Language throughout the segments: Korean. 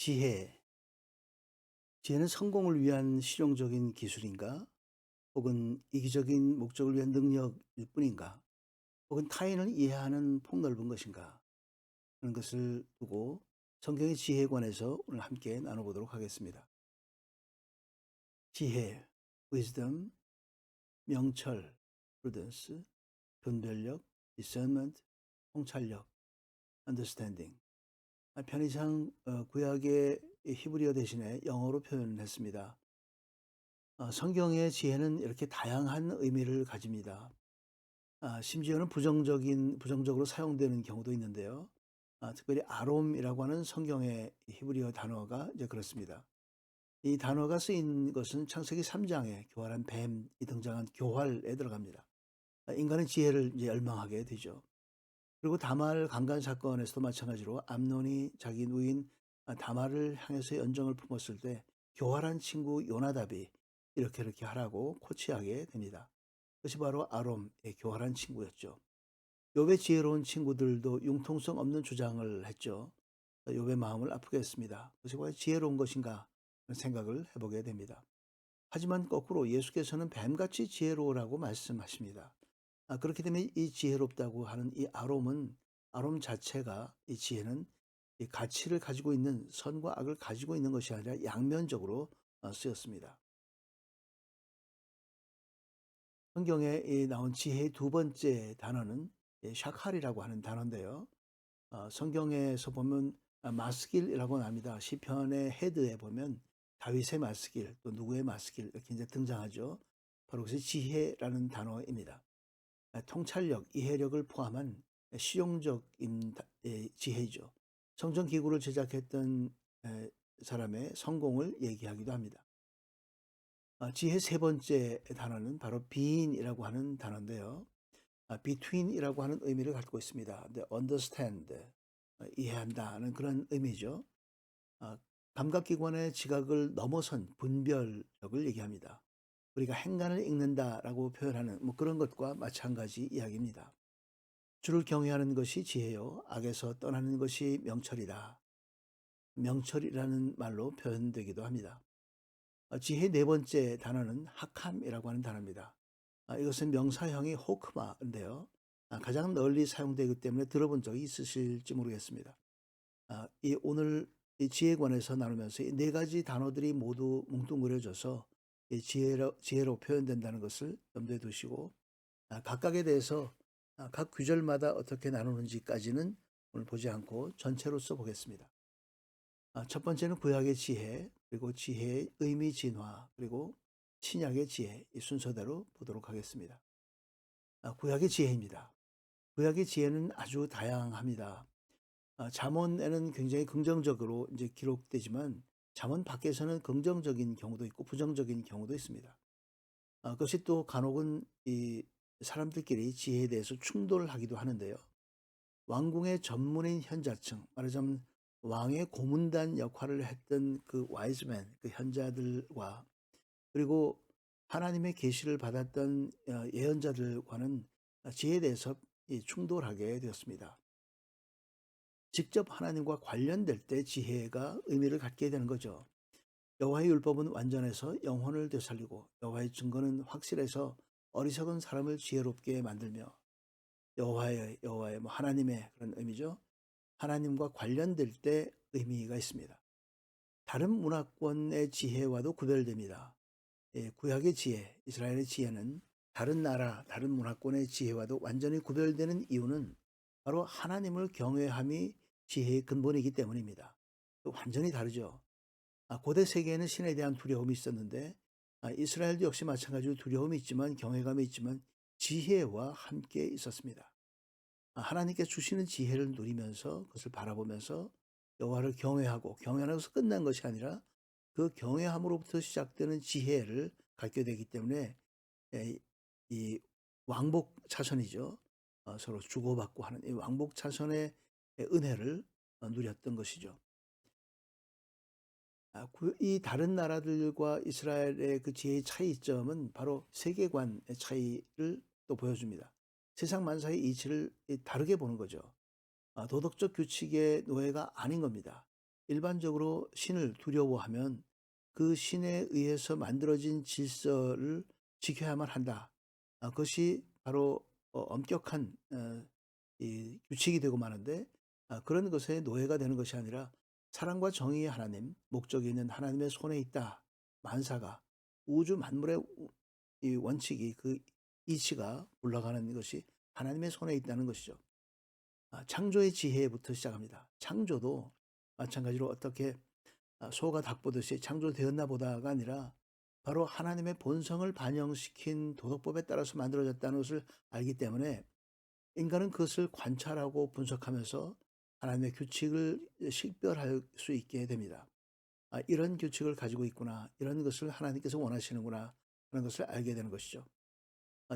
지혜. 지혜는 성공을 위한 실용적인 기술인가? 혹은 이기적인 목적을 위한 능력일 뿐인가? 혹은 타인을 이해하는 폭넓은 것인가? 하는 것을 두고 성경의 지혜에 관해서 오늘 함께 나눠보도록 하겠습니다. 지혜, wisdom, 명철, prudence, 분별력, discernment, 통찰력, understanding. 편의상 구약의 히브리어 대신에 영어로 표현했습니다. 성경의 지혜는 이렇게 다양한 의미를 가집니다. 심지어는 부정적으로 사용되는 경우도 있는데요. 특별히 아롬이라고 하는 성경의 히브리어 단어가 이제 그렇습니다. 이 단어가 쓰인 것은 창세기 3장에 교활한 뱀이 등장한 교활에 들어갑니다. 인간의 지혜를 이제 열망하게 되죠. 그리고 다말 강간 사건에서도 마찬가지로 암논이 자기 누인 다말을 향해서 연정을 품었을 때 교활한 친구 요나답이 이렇게 하라고 코치하게 됩니다. 그것이 바로 아롬의 교활한 친구였죠. 욥의 지혜로운 친구들도 융통성 없는 주장을 했죠. 욥의 마음을 아프게 했습니다. 그것이 과연 지혜로운 것인가 하는 생각을 해보게 됩니다. 하지만 거꾸로 예수께서는 뱀같이 지혜로우라고 말씀하십니다. 그렇기 때문에 이 지혜롭다고 하는 이 아롬 자체가, 이 지혜는 이 가치를 가지고 있는, 선과 악을 가지고 있는 것이 아니라 양면적으로 쓰였습니다. 성경에 나온 지혜의 두 번째 단어는 샤칼이라고 하는 단어인데요. 성경에서 보면 마스길이라고 나옵니다. 시편의 헤드에 보면 다윗의 마스길, 또 누구의 마스길 이렇게 이제 등장하죠. 바로 그것이 지혜라는 단어입니다. 통찰력, 이해력을 포함한 실용적인 지혜이죠. 성전 기구를 제작했던 사람의 성공을 얘기하기도 합니다. 지혜 세 번째 단어는 바로 being이라고 하는 단어인데요. between이라고 하는 의미를 갖고 있습니다. understand, 이해한다는 그런 의미죠. 아, 감각기관의 지각을 넘어선 분별력을 얘기합니다. 우리가 행간을 읽는다라고 표현하는 그런 것과 마찬가지 이야기입니다. 주를 경외하는 것이 지혜요, 악에서 떠나는 것이 명철이다. 명철이라는 말로 표현되기도 합니다. 지혜의 네 번째 단어는 하캄이라고 하는 단어입니다. 이것은 명사형이 호크마인데요. 가장 널리 사용되기 때문에 들어본 적이 있으실지 모르겠습니다. 오늘 이 지혜에 관해서 나누면서 이 네 가지 단어들이 모두 뭉뚱그려져서 이 지혜로 표현된다는 것을 염두에 두시고, 각각에 대해서 각 구절마다 어떻게 나누는지까지는 오늘 보지 않고 전체로서 보겠습니다. 첫 번째는 구약의 지혜, 그리고 지혜의 의미 진화, 그리고 신약의 지혜, 이 순서대로 보도록 하겠습니다. 구약의 지혜입니다. 구약의 지혜는 아주 다양합니다. 잠언에는 굉장히 긍정적으로 이제 기록되지만 잠언 밖에서는 긍정적인 경우도 있고 부정적인 경우도 있습니다. 그것이 또 간혹은 이 사람들끼리 지혜에 대해서 충돌하기도 하는데요. 왕궁의 전문인 현자층, 말하자면 왕의 고문단 역할을 했던 그 와이즈맨, 그 현자들과, 그리고 하나님의 계시를 받았던 예언자들과는 지혜에 대해서 충돌하게 되었습니다. 직접 하나님과 관련될 때 지혜가 의미를 갖게 되는 거죠. 여호와의 율법은 완전해서 영혼을 되살리고 여호와의 증거는 확실해서 어리석은 사람을 지혜롭게 만들며, 여호와의 하나님의 그런 의미죠. 하나님과 관련될 때 의미가 있습니다. 다른 문화권의 지혜와도 구별됩니다. 구약의 지혜, 이스라엘의 지혜는 다른 나라, 다른 문화권의 지혜와도 완전히 구별되는 이유는 바로 하나님을 경외함이 지혜의 근본이기 때문입니다. 완전히 다르죠. 고대 세계에는 신에 대한 두려움이 있었는데, 이스라엘도 역시 마찬가지로 두려움이 있지만, 경외감이 있지만 지혜와 함께 있었습니다. 하나님께 주시는 지혜를 누리면서, 그것을 바라보면서 여호와를 경외하고, 경외하면서 끝난 것이 아니라 그 경외함으로부터 시작되는 지혜를 갖게 되기 때문에 이 왕복 차선이죠. 서로 주고받고 하는 이 왕복 차선의 은혜를 누렸던 것이죠. 이 다른 나라들과 이스라엘의 그 지혜의 차이점은 바로 세계관의 차이를 또 보여줍니다. 세상 만사의 이치를 다르게 보는 거죠. 도덕적 규칙의 노예가 아닌 겁니다. 일반적으로 신을 두려워하면 그 신에 의해서 만들어진 질서를 지켜야만 한다. 그것이 바로 엄격한 이 규칙이 되고 마는데, 그런 것에 노예가 되는 것이 아니라 사랑과 정의의 하나님, 목적이 있는 하나님의 손에 있다. 만사가 우주 만물의 이 원칙이, 그 이치가 올라가는 것이 하나님의 손에 있다는 것이죠. 창조의 지혜부터 시작합니다. 창조도 마찬가지로 어떻게 소가 닭 보듯이 창조되었나 보다가 아니라 바로 하나님의 본성을 반영시킨 도덕법에 따라서 만들어졌다는 것을 알기 때문에 인간은 그것을 관찰하고 분석하면서 하나님의 규칙을 식별할 수 있게 됩니다. 이런 규칙을 가지고 있구나, 이런 것을 하나님께서 원하시는구나 하는 것을 알게 되는 것이죠.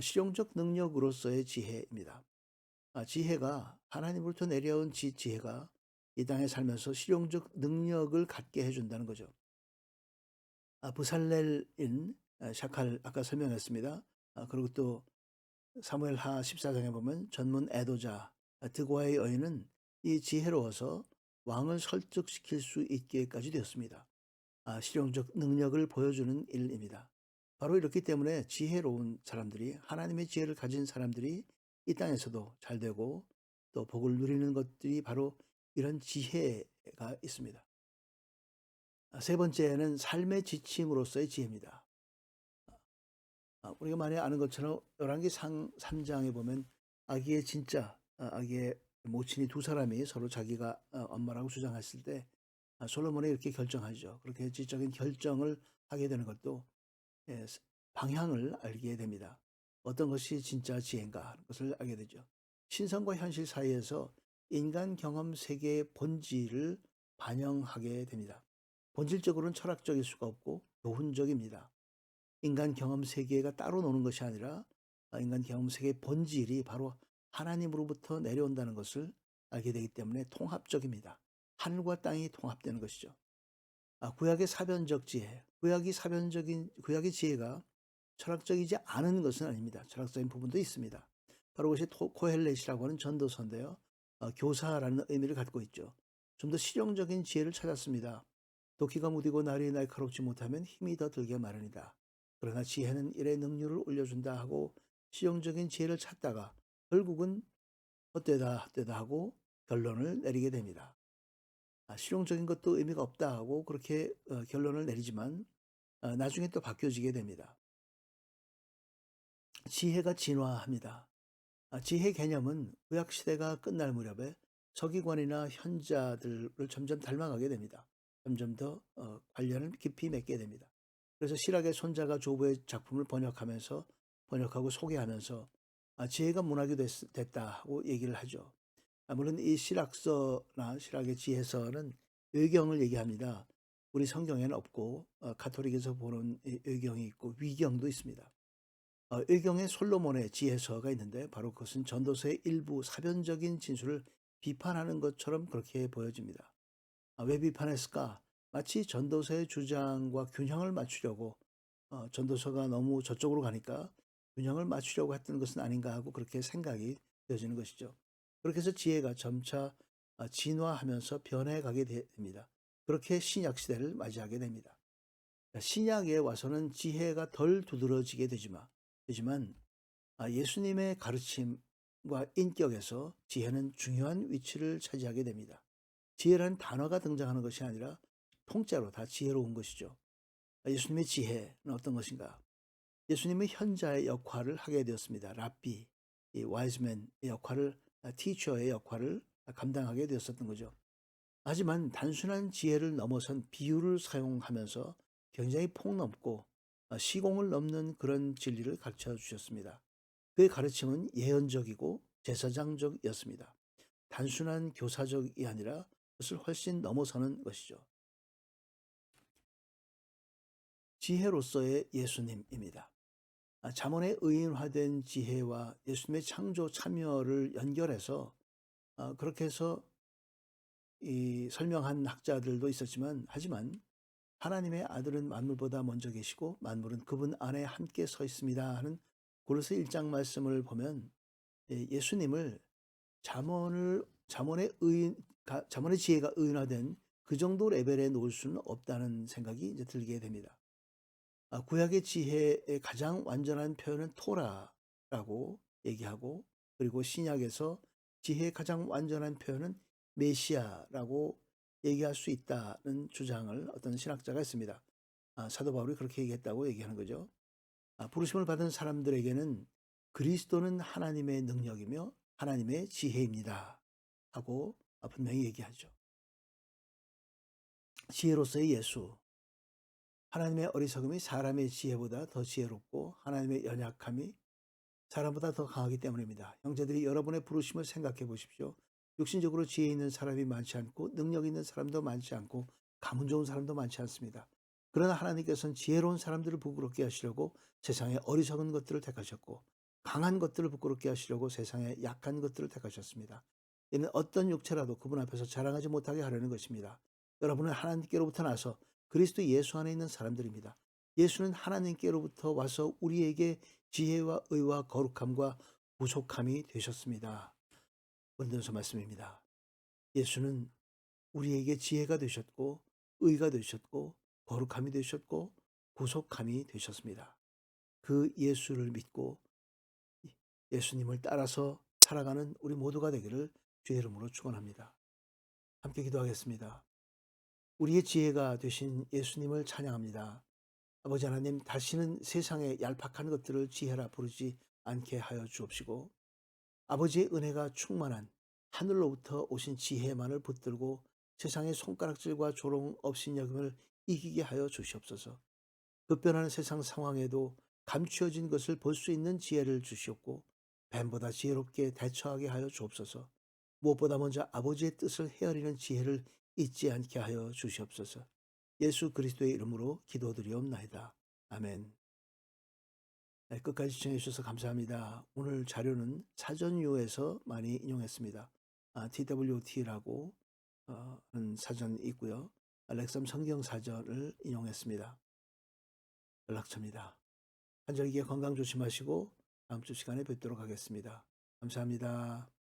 실용적 능력으로서의 지혜입니다. 지혜가 하나님으로부터 내려온 지혜가 이 땅에 살면서 실용적 능력을 갖게 해준다는 거죠. 부살렐인 샤칼 아까 설명했습니다. 그리고 또 사무엘하 14장에 보면 전문 애도자 드고아의 여인은 이 지혜로워서 왕을 설득시킬 수 있게까지 되었습니다. 실용적 능력을 보여주는 일입니다. 바로 이렇기 때문에 지혜로운 사람들이, 하나님의 지혜를 가진 사람들이 이 땅에서도 잘 되고 또 복을 누리는 것들이 바로 이런 지혜가 있습니다. 세 번째는 삶의 지침으로서의 지혜입니다. 우리가 많이 아는 것처럼 열왕기 3장에 보면 아기의 모친이 두 사람이 서로 자기가 엄마라고 주장했을 때 솔로몬이 이렇게 결정하죠. 그렇게 지적인 결정을 하게 되는 것도 방향을 알게 됩니다. 어떤 것이 진짜 지혜인가 하는 것을 알게 되죠. 신성과 현실 사이에서 인간 경험 세계의 본질을 반영하게 됩니다. 본질적으로는 철학적일 수가 없고 교훈적입니다. 인간 경험 세계가 따로 노는 것이 아니라 인간 경험 세계의 본질이 바로 하나님으로부터 내려온다는 것을 알게 되기 때문에 통합적입니다. 하늘과 땅이 통합되는 것이죠. 구약의 사변적 지혜, 구약의 지혜가 철학적이지 않은 것은 아닙니다. 철학적인 부분도 있습니다. 바로 그것이 코헬렛이라고 하는 전도서인데요. 교사라는 의미를 갖고 있죠. 좀 더 실용적인 지혜를 찾았습니다. 도끼가 무디고 날이 날카롭지 못하면 힘이 더 들게 마련이다. 그러나 지혜는 일의 능률을 올려준다 하고 실용적인 지혜를 찾다가 결국은 헛되다 하고 결론을 내리게 됩니다. 실용적인 것도 의미가 없다 하고 그렇게 결론을 내리지만 나중에 또 바뀌어지게 됩니다. 지혜가 진화합니다. 지혜 개념은 구약시대가 끝날 무렵에 서기관이나 현자들을 점점 닮아가게 됩니다. 점점 더 관련을 깊이 맺게 됩니다. 그래서 실학의 손자가 조부의 작품을 번역하고 소개하면서 지혜가 문학이 됐다고 얘기를 하죠. 물론 이 실학서나 실학의 지혜서는 의경을 얘기합니다. 우리 성경에는 없고 가톨릭에서 보는 의경이 있고 위경도 있습니다. 의경에 솔로몬의 지혜서가 있는데 바로 그것은 전도서의 일부 사변적인 진술을 비판하는 것처럼 그렇게 보여집니다. 왜 비판했을까? 마치 전도서의 주장과 균형을 맞추려고 전도서가 너무 저쪽으로 가니까 균형을 맞추려고 했던 것은 아닌가 하고 그렇게 생각이 되어지는 것이죠. 그렇게 해서 지혜가 점차 진화하면서 변해가게 됩니다. 그렇게 신약 시대를 맞이하게 됩니다. 신약에 와서는 지혜가 덜 두드러지게 되지만 예수님의 가르침과 인격에서 지혜는 중요한 위치를 차지하게 됩니다. 지혜라는 단어가 등장하는 것이 아니라 통째로 다 지혜로운 것이죠. 예수님의 지혜는 어떤 것인가? 예수님은 현자의 역할을 하게 되었습니다. 랍비, 이 와이즈맨의 역할을, 티처의 역할을 감당하게 되었었던 거죠. 하지만 단순한 지혜를 넘어선 비유를 사용하면서 굉장히 폭넓고 시공을 넘는 그런 진리를 가르쳐 주셨습니다. 그의 가르침은 예언적이고 제사장적이었습니다. 단순한 교사적이 아니라 그것을 훨씬 넘어서는 것이죠. 지혜로서의 예수님입니다. 잠언의 의인화된 지혜와 예수님의 창조 참여를 연결해서 그렇게 해서 이 설명한 학자들도 있었지만, 하지만 하나님의 아들은 만물보다 먼저 계시고 만물은 그분 안에 함께 서 있습니다 하는 골로새 1장 말씀을 보면 예수님을 잠언의 지혜가 의인화된 그 정도 레벨에 놓을 수는 없다는 생각이 이제 들게 됩니다. 구약의 지혜의 가장 완전한 표현은 토라라고 얘기하고, 그리고 신약에서 지혜의 가장 완전한 표현은 메시아라고 얘기할 수 있다는 주장을 어떤 신학자가 있습니다. 사도 바울이 그렇게 얘기했다고 얘기하는 거죠. 부르심을 받은 사람들에게는 그리스도는 하나님의 능력이며 하나님의 지혜입니다 하고 분명히 얘기하죠. 지혜로서의 예수, 하나님의 어리석음이 사람의 지혜보다 더 지혜롭고 하나님의 연약함이 사람보다 더 강하기 때문입니다. 형제들이 여러분의 부르심을 생각해 보십시오. 육신적으로 지혜 있는 사람이 많지 않고 능력 있는 사람도 많지 않고 가문 좋은 사람도 많지 않습니다. 그러나 하나님께서는 지혜로운 사람들을 부끄럽게 하시려고 세상의 어리석은 것들을 택하셨고, 강한 것들을 부끄럽게 하시려고 세상의 약한 것들을 택하셨습니다. 이는 어떤 육체라도 그분 앞에서 자랑하지 못하게 하려는 것입니다. 여러분은 하나님께로부터 나서 그리스도 예수 안에 있는 사람들입니다. 예수는 하나님께로부터 와서 우리에게 지혜와 의와 거룩함과 부족함이 되셨습니다. 원전서 말씀입니다. 예수는 우리에게 지혜가 되셨고 의가 되셨고 거룩함이 되셨고 구속함이 되셨습니다. 그 예수를 믿고 예수님을 따라서 살아가는 우리 모두가 되기를 주의 이름으로 축원합니다. 함께 기도하겠습니다. 우리의 지혜가 되신 예수님을 찬양합니다. 아버지 하나님, 다시는 세상의 얄팍한 것들을 지혜라 부르지 않게 하여 주옵시고, 아버지의 은혜가 충만한 하늘로부터 오신 지혜만을 붙들고 세상의 손가락질과 조롱 업신여김을 이기게 하여 주시옵소서. 급변하는 세상 상황에도 감추어진 것을 볼 수 있는 지혜를 주시옵고, 뱀보다 지혜롭게 대처하게 하여 주옵소서. 무엇보다 먼저 아버지의 뜻을 헤아리는 지혜를 잊지 않게 하여 주시옵소서. 예수 그리스도의 이름으로 기도드리옵나이다. 아멘. 네, 끝까지 시청해 주셔서 감사합니다. 오늘 자료는 사전유에서 많이 인용했습니다. TWT라고 하는 사전이 있고요. 렉섬 성경사전을 인용했습니다. 연락처입니다. 한절기에 건강 조심하시고 다음 주 시간에 뵙도록 하겠습니다. 감사합니다.